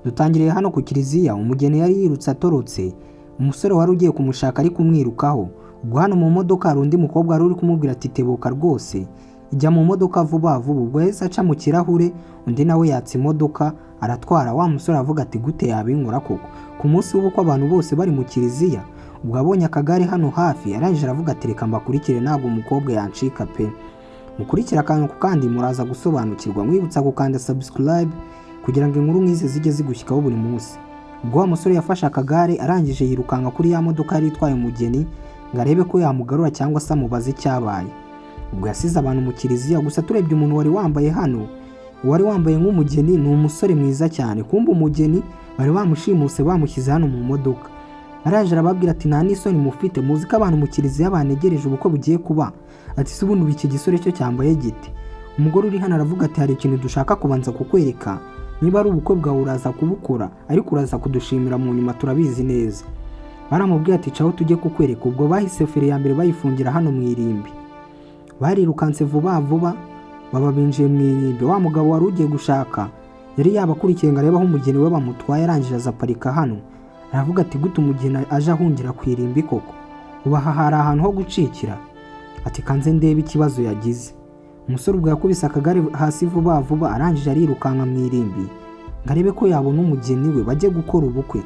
Dutangiriye hano ku kiliziya, umugeni yari yirutse atorotse, umusore wari ugiye kumushaka ari kumwirukaho. Ubwo hano mu modoka hari undi mukobwa wari uri kumubwira ati tebuka rwose, ijya mu modoka vuba vuba. Ubwo yahise aca mu kirahure, undi nawe yatsa imodoka aratwara. Wa musore avuga ati gute yabinkora koko ku munsi w'ubukwe abantu bose bari mu kiliziya? Ubwo abonye akagare hano hafi arangije aravuga ati reka mbakurikire, ntabwo umukobwa yancika pe. Mukurikira akantu kandi muraza gusobanukirwa. Mwibutsa gukanda subscribe kugira ngo inkuru nk'izi zijye zigushyikaho buri munsi. Ubwo wa musore yafashe akagare arangije yirukanka kuri ya modoka yari itwaye umugeni ngo arebe ko yamugarura cyangwa se amubaza icyabaye. Ubwo yasize abantu mu kiliziya. Gusa turebye umuntu wari wambaye hano, wari wambaye nk'umugeni, ni umusore mwiza cyane. Kumbe umugeni bari bamushimuse bamushyize hano mu modoka. Araje arababwira ati nta n'isoni mufite, muzi ko abantu mu kiliziya banegereje ubukwe bugiye kuba. Ati se ubundi iki gisore cyo cyambaye giti? Umugore uri hano aravuga ati hari ikintu dushaka kubanza kukwereka, niba ari ubukwe bwawe uraza kubukora ariko uraza kudushimira mu nyuma turabizi neza. Baramubwiye ati caho tujye kukwereka. Ubwo bahise feri ya mbere bayifungira hano mu irimbi. Barirukanse vuba vuba baba binjiye mu irimbi. Wa mugabo wari ugiye gushaka yari yabakurikiye ngo arebe aho umugeni we bamutwaye, arangije azaparika hano. Aravuga ati gute umugeni aje ahungira ku irimbi koko? Ubaha hari ahantu ho gucikira? Ati kanze ndebe ikibazo yagize. Umusore ubwo yakubise akagare hasi vuba vuba, arangije arirukanka mu irimbi ngo arebe ko yabona umugeni we bajye gukora ubukwe.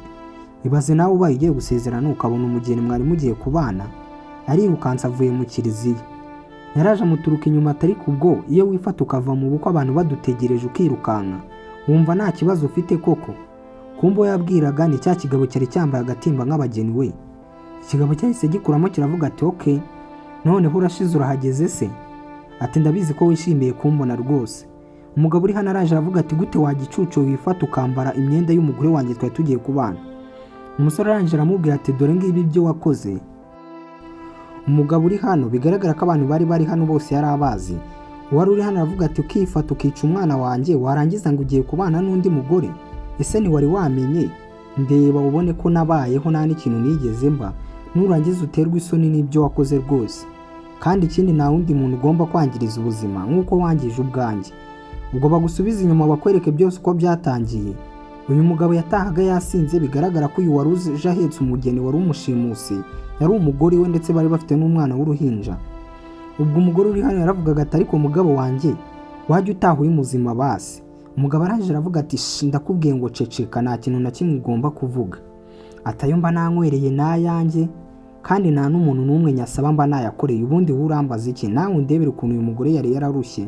Ibaze nawe ubaye ugiye gusezerana ukabona umugeni mwari mugiye kubana. Arirukanse avuye mu kiliziya. Yaraje amuturuka inyuma atari kubwo iyo wifata ukava mu bukwe abantu badutegereje ukirukanka wumva nta kibazo ufite koko? Kumbo yabwiraga ni cya kigabo cyari cyambaye agatimba nk'abageni we. Ikigabo cyahise gikuramo kiravuga ati okay, noneho urashize urahageze se? Ati ndabizi ko wishimiye kumbona rwose. Umugabo uri hano araje aravuga ati gute wagicuco wifata ukambara imyenda y'umugore wanjye twari tugiye kubana? Umusore arangije aramubwira ati dore ngibi ibyo wakoze. Umugabo uri hano bigaragara ko abantu bari hano bose yari abazi. Uwari uri hano aravuga ati ukifata ukica umwana wanjye warangiza ngo ugiye kubana n'undi mugore? Ese ni wari wamenye? Ndeba ubone ko nabayeho nta n'ikintu nigeze mba, nurangiza uterwa isoni n'ibyo wakoze rwose. Kandi ikindi nta wundi muntu ugomba kwangiriza ubuzima nk'uko wangije ubwanjye. Ubwo bagusubiza inyuma bakwereke byose uko byatangiye. Uyu mugabo yatahaga yasinze, bigaragara ko uyu wari uje ahetse umugeni wari umushimusi yari umugore we ndetse bari bafite n'umwana w'uruhinja. Ubwo umugore uri hano yaravugaga ati ariko mugabo wanjye wajya utaha uri muzima basi. Umugabo arangije aravuga ati ndakubwiye ngo ceceka, nta kintu na kimwe ugomba kuvuga. Atayo mba nanywereye n'ayanjye kandi nta n'umuntu n'umwe nyasaba mba nayakoreye, ubundi urambaza iki? Nawe undebere ukuntu uyu mugore yari yararushye.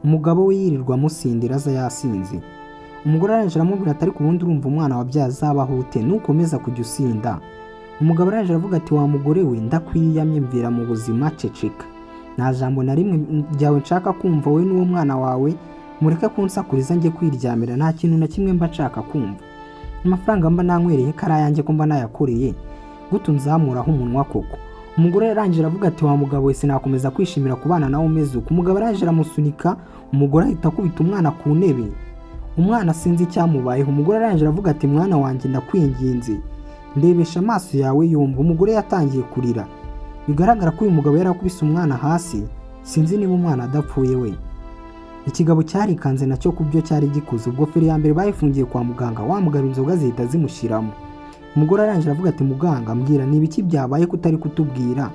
Umugabo we yirirwa amusindira aza yasinze. Umugore arangije aramubwira ati ariko ubundi urumva umwana wabyaye azabaho ute nukomeza kujya usinda? Umugabo arangije aravuga ati wa mugore we ndakwiyamye mvira mu buzima, ceceka. Nta jambo na rimwe ryawe nshaka kumva, wowe n'uwo mwana wawe mureke kunsakuriza njye kwiryamira, nta kintu na kimwe mba nshaka kumva. Amafaranga mba nanywereye kari ayanjye ko mba nayakoreye, gute unzamuraho umunwa koko? Umugore arangije aravuga ati wa mugabo we sinakomeza kwishimira kubana nawe umeze uko. Umugabo arangije aramusunika, umugore ahita akubita umwana ku ntebe. Umwana sinzi icyamubayeho. Umugore arangije aravuga ati mwana wanjye ndakwinginze ndebesha amaso yawe yumva. Umugore yatangiye kurira. Bigaragara ko uyu mugabo yarakubise umwana hasi, sinzi niba umwana adapfuye we. Ikigabo cyarikanze nacyo kubyo cyari gikuze. Ubwo feri ya mbere bayifungiye kwa muganga, wa mugabo inzoga zihita zimushiramo. Umugore arangije aravuga ati muganga mbwira niba iki byabaye kutari kutubwira?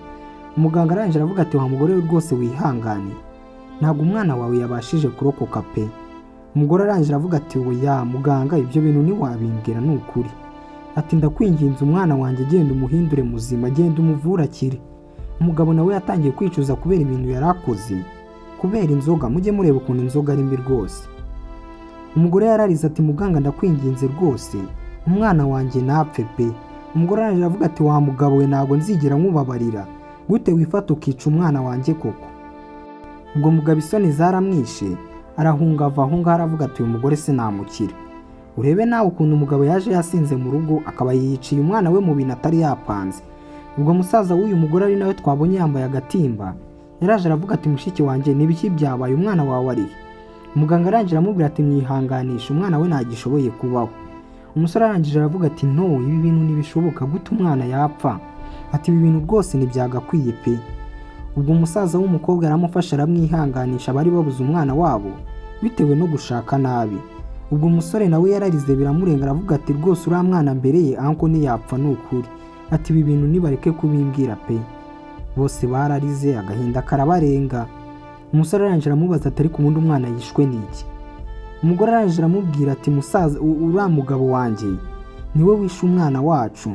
Umuganga arangije aravuga ati wa mugore we rwose wihangane, ntabwo umwana wawe yabashije kurokoka pe. Umugore arangije aravuga ati oya muganga ibyo bintu ntiwabimbwira ni ukuri. Ati ndakwinginze umwana wanjye genda umuhindure muzima, genda umuvura akire. Umugabo nawe yatangiye kwicuza kubera ibintu yarakoze, kubera inzoga. Mujye mureba ukuntu inzoga ari mbi rwose. Umugore yararize ati muganga ndakwinginze rwose umwana wanjye napfe pe. Umugore arangije aravuga ati wa mugabo we ntabwo nzigera nkubabarira, gute wifata ukica umwana wanjye koko? Ubwo mugabo isoni zaramwishe arahunga ava aho ngaho aravuga ati uyu mugore sinamukira. Urebe nawe ukuntu umugabo yaje yasinze mu rugo akaba yiciye umwana we mu bintu atari yapanze. Ubwo musaza w'uyu mugore ari nawe twabonye yambaye agatimba yaraje aravuga ati mushiki wanjye nibiki byabaye, umwana wawe ari? Umuganga arangije aramubwira ati mwihanganisha umwana we ntagishoboye kubaho. Umusore arangije aravuga ati no ibi bintu ntibishoboka, gute umwana yapfa? Ati ibi bintu rwose ntibyagakwiye pe. Ubwo umusaza w'umukobwa aramufasha aramwihanganisha, bari babuze umwana wabo bitewe no gushaka nabi. ubwo umusore nawe yararize biramurenga aravuga ati rwose uriya mwana mbere ye anko ntiyapfa ni ukuri, ati ibi bintu nibareke kubimbwira pe. Bose bararize agahinda karabarenga. Umusore arangije aramubaza ati ariko ubundi umwana yishwe n'iki? Umugore arangije aramubwira ati musaza uriya mugabo wanjye niwe wishe umwana wacu.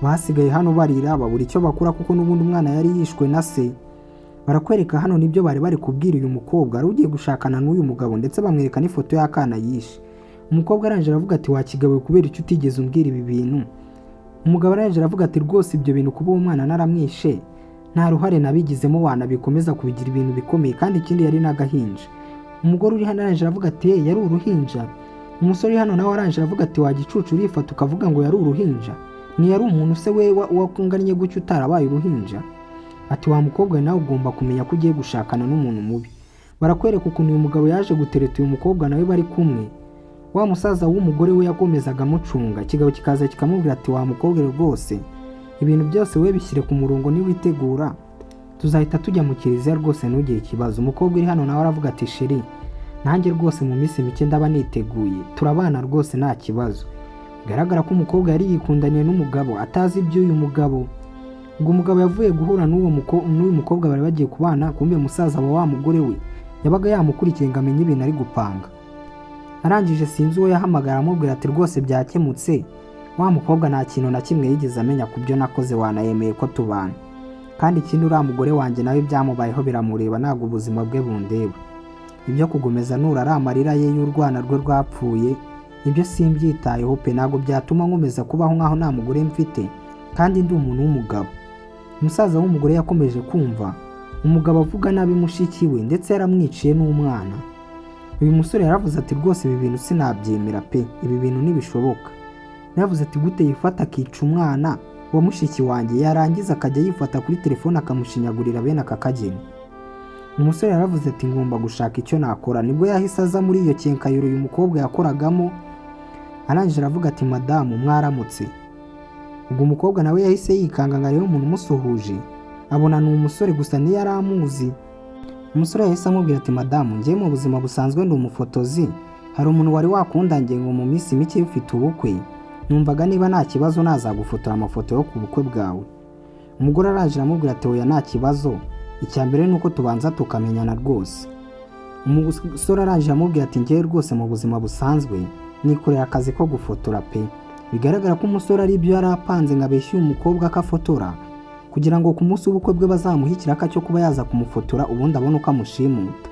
Basigaye hano barira babura icyo bakora kuko n'ubundi umwana yari yishwe na se. Barakwereka hano nibyo bari kubwira uyu mukobwa ari ugiye gushakana n'uyu mugabo, ndetse bamwereka n'ifoto y'akana yishe. Umukobwa arangije aravuga ati wakigawe kubera icyo utigeze umbwira ibi bintu. Umugabo arangije aravuga ati rwose ibyo bintu kuba umwana naramwishe nta ruhare nabigizemo, wanabikomeza kubigira ibintu bikomeye, kandi ikindi yari n'agahinja. Umugore uri hano arangije aravuga ati yari uruhinja. Umusore hano nawe arangije aravuga ati wagicucu urifata ukavuga ngo yari uruhinja, ni yari umuntu se we wakunganye gutyo utarabaye uruhinja? Ati wa mukobwa nawe ugomba kumenya ko ugiye gushakana n'umuntu mubi. Barakwereka ukuntu uyu mugabo yaje gutereta uyu mukobwa nawe bari kumwe. Wa musaza w'umugore we yakomezaga amucunga, kigabo kikaza kikamubwira ati wa mukobwa rwose ibintu byose we bishyire ku murongo niwitegura tuzahita tujya mu kiliziya rwose ntugire ikibazo. Umukobwa uri hano nawe aravuga ati sheri nanjye rwose mu minsi mike ndaba niteguye turabana rwose nta kibazo. Bigaragara ko umukobwa yari yikundaniye n'umugabo atazi iby'uyu mugabo. Ubwo umugabo yavuye guhura n'uyu mukobwa bari bagiye kubana, kumbe musaza wa mugore we yabaga yamukurikiye ngo amenye ibintu ari gupanga. Arangije sinzi uwo yahamagara amubwira ati rwose byakemutse, wa mukobwa nta kintu na kimwe yigeze amenya ku byo nakoze, wanayemeye ko tubana, kandi ikindi uriya mugore wanjye nawe byamubayeho biramureba, ntabwo ubuzima bwe bundeba. Ibyo kugomeza nura ari amarira ye y'urwana rwe rwapfuye, ibyo simbyitayeho pe, ntabwo byatuma nkomeza kubaho nk'aho nta mugore mfite kandi ndi umuntu w'umugabo. Umusaza w'umugore yakomeje kumva umugabo avuga nabi mushiki we, ndetse yaramwiciye n'umwana. Uyu musore yaravuze ati rwose ibi bintu sinabyemera pe, ibi bintu ntibishoboka. Yaravuze ati gute yifata akica umwana wa mushiki wanjye, yarangiza akajya yifata kuri telefone akamushinyagurira bene aka kageni. Umusore yaravuze ati ngomba gushaka icyo nakora. Nibwo yahise aza muri iyo kenkayuro uyu mukobwa yakoragamo, arangije aravuga ati madamu mwaramutse. Ubwo umukobwa nawe yahise yikanga ngo arebe umuntu umusuhuje, abona ni umusore gusa ntiyari amuzi. Umusore yahise amubwira ati madamu njye mu buzima busanzwe ndi umufotozi, hari umuntu wari wakundangiye ngo mu minsi mike ufite ubukwe, numvaga niba nta kibazo nazagufotora amafoto yo ku bukwe bwawe. Umugore araje aramubwira ati oya nta kibazo, icya mbere nuko tubanza tukamenyana rwose. Umusore araje amubwira ati njye rwose mu buzima busanzwe nikorera akazi ko gufotora pe. Bigaragara ko umusore ari ibyo yari apanze ngo abeshye uyu mukobwa akafotora kugira ngo ku munsi w'ubukwe bwe bazamuhe ikiraka cyo kuba yaza kumufotora ubundi abone uko amushimuta.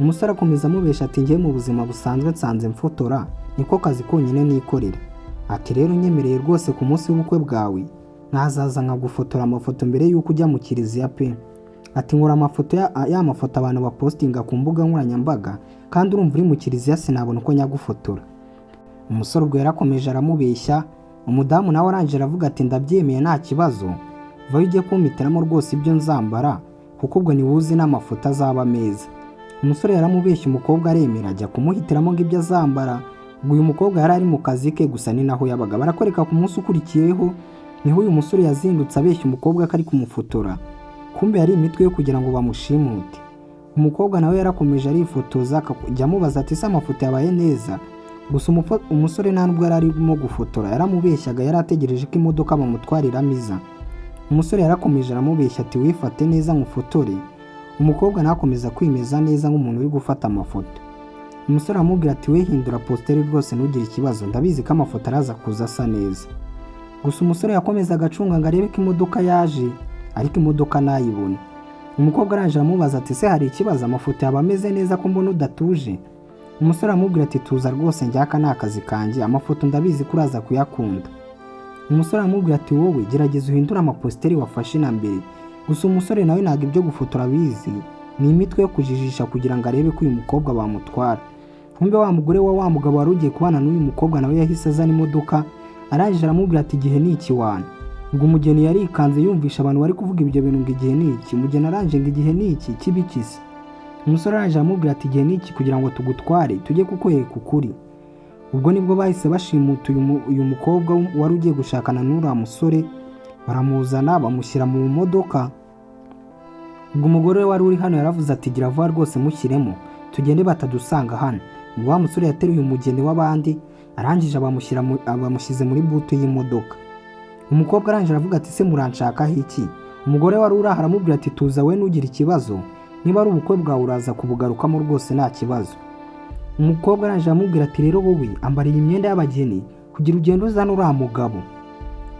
Umusore akomeza amubesha ati njye mu buzima busanzwe nsanze mfotora, niko kazi konyine nikorera. Ati rero nyemereye rwose ku munsi w'ubukwe bwawe nazaza nkagufotora amafoto mbere y'uko ujya mu kiliziya pe. Ati nkora amafoto ya mafoto abantu bapostinga ku mbuga nkoranyambaga, kandi urumva uri mu kiliziya sinabona uko nyagufotora. Umusore ubwo yarakomeje aramubeshya. Umudamu nawe arangije aravuga ati ndabyemeye nta kibazo, vayo ujye kumpitiramo rwose ibyo nzambara kuko ubwo niwuzi n'amafoto azaba meza. Umusore yaramubeshya, umukobwa aremera ajya kumuhitiramo ngo ibyo azambara. Ubwo uyu mukobwa yari ari mu kazi ke gusa ni naho yabaga. Barakwereka ku munsi ukurikiyeho niho uyu musore yazindutse abeshya umukobwa ko ari kumufotora, kumbe yari imitwe yo kugira ngo bamushimute. Umukobwa nawe yarakomeje arifotoza akajya amubaza ati se amafoto yabaye neza, gusa umusore nta nubwo yari arimo gufotora, yaramubeshyaga, yari ategereje ko imodoka bamutwariramo iza. Umusore yarakomeje aramubeshya ati wifate neza nkufotore. Umukobwa nakomeza kwimeza neza nk'umuntu uri gufata amafoto. Umusore aramubwira ati we hindura posteri rwose ntugire ikibazo, ndabizi ko amafoto araza kuza asa neza. Gusa umusore yakomeza agacunga ngo arebe ko imodoka yaje, ariko imodoka ntayibone. Umukobwa araje aramubaza ati se hari ikibazo, amafoto yaba ameze neza ko mbona udatuje? Umusore aramubwira ati tuza rwose njyaka ni akazi kanjye, amafoto ndabizi ko uraza kuyakunda. Umusore aramubwira ati wowe gerageza uhindure amaposteri wafashe na mbere. Gusa umusore nawe ntabwo ibyo gufotora bizi, ni imitwe yo kujijisha kugira ngo arebe ko uyu mukobwa bamutwara. Kumbe wa mugore wa mugabo wari ugiye kubana n'uyu mukobwa nawe yahise azana imodoka, arangije aramubwira ati igihe ni iki wana. Ubwo umugeni yari ikanze yumvisha abantu bari kuvuga ibyo bintu ngo igihe ni iki. Umugeni arangije ngo igihe ni iki kibikisi. Umusore arangije aramubwira ati igihe ni iki kugira ngo tugutware tujye kukwereka ukuri. Ubwo nibwo bahise bashimuta uyu mukobwa wari ugiye gushakana n'uriya musore, baramuzana bamushyira mu modoka. Ubwo umugore wari uri hano yaravuze ati gira vuba rwose mushyiremo tugende batadusanga hano. ubwo wa musore yateruye umugeni w'abandi arangije abamushyize muri butu y'imodoka. Umukobwa arangije aravuga ati se muranshakaho iki? Umugore wari uri aha aramubwira ati tuza we nugira ikibazo, niba ari ubukwe bwawe uraza kubugarukamo rwose nta kibazo. Umukobwa arangije aramubwira ati rero wowe ambariye imyenda y'abageni kugira ugende uzane uriya mugabo.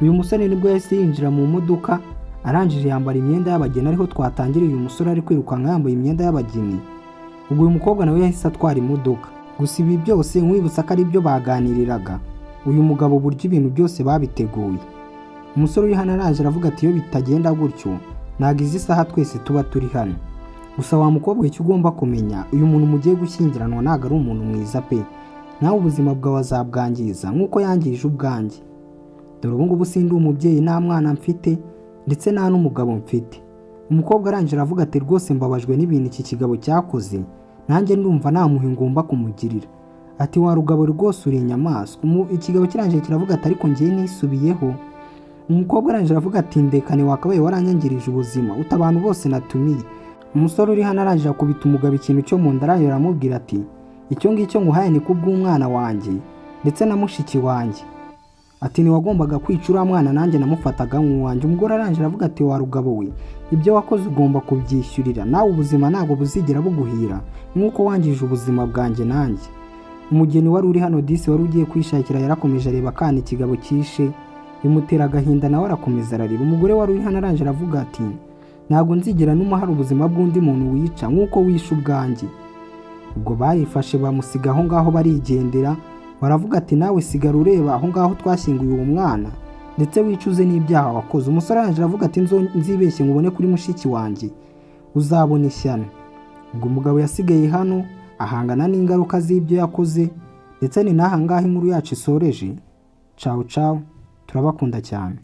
Uyu musore nibwo yahise yinjira mu modoka arangije yambara imyenda y'abageni, ariho twatangiriye uyu musore ari kwirukanka yambaye imyenda y'abageni. Ubwo uyu mukobwa nawe yahise atwara imodoka. Gusa ibi byose nkwibutsa ko ari byo baganiriraga, uyu mugabo burya ibintu byose babiteguye. Umusore uri hano araje aravuga ati iyo bitagenda gutyo ntabwo izi saha twese tuba turi hano. Gusa wa mukobwa icyo ugomba kumenya, uyu muntu mugiye gushyingiranwa ntabwo ari umuntu mwiza pe, nawe ubuzima bwawe azabwangiza nk'uko yangije ubwanjye. Dore ubu ngubu sindi umubyeyi, nta mwana mfite ndetse nta n'umugabo mfite. Umukobwa arangije aravuga ati rwose mbabajwe n'ibintu iki kigabo cyakoze, nanjye ndumva nta muhe ngomba kumugirira. Ati wa rugabo rwose uri inyamaswa. Ikigabo kirangije kiravuga ati ariko ngiye nisubiyeho. Umukobwa arangije aravuga ati ndekane wakabaye waranyangirije ubuzima utabantu bose natumiye. Umusore uri hano arangije akubita umugabo ikintu cyo mu nda arangije aramubwira ati icyo ngicyo nguhaye ni kubw'umwana wanjye ndetse na mushiki wanjye. Ati ntiwagombaga kwica uriya mwana, nanjye namufataga nk'uwanjye. Umugore arangije aravuga ati wa rugabo we ibyo wakoze ugomba kubyishyurira, nawe ubuzima ntabwo buzigera buguhira nk'uko wangije ubuzima bwanjye nanjye. Umugeni wari uri hano disi wari ugiye kwishakira yarakomeje areba akana ikigabo kishe, bimutera agahinda nawe arakomeza ararira. Umugore wari uri hano arangije aravuga ati ntabwo nzigera n'umuhara ubuzima bw'undi muntu wica nk'uko wishe ubwanjye. Ubwo bayifashe bamusiga aho ngaho barigendera, baravuga ati nawe sigara ureba aho ngaho twashyinguye uwo mwana ndetse wicuze n'ibyaha wakoze. Umusore arangije aravuga ati nzibeshye nkubone kuri mushiki wanjye uzabona ishyano. Ubwo umugabo yasigaye hano ahangana n'ingaruka z'ibyo yakoze, ndetse ni n'aha ngaha inkuru yacu isoreje. Ciao ciao, turabakunda cyane.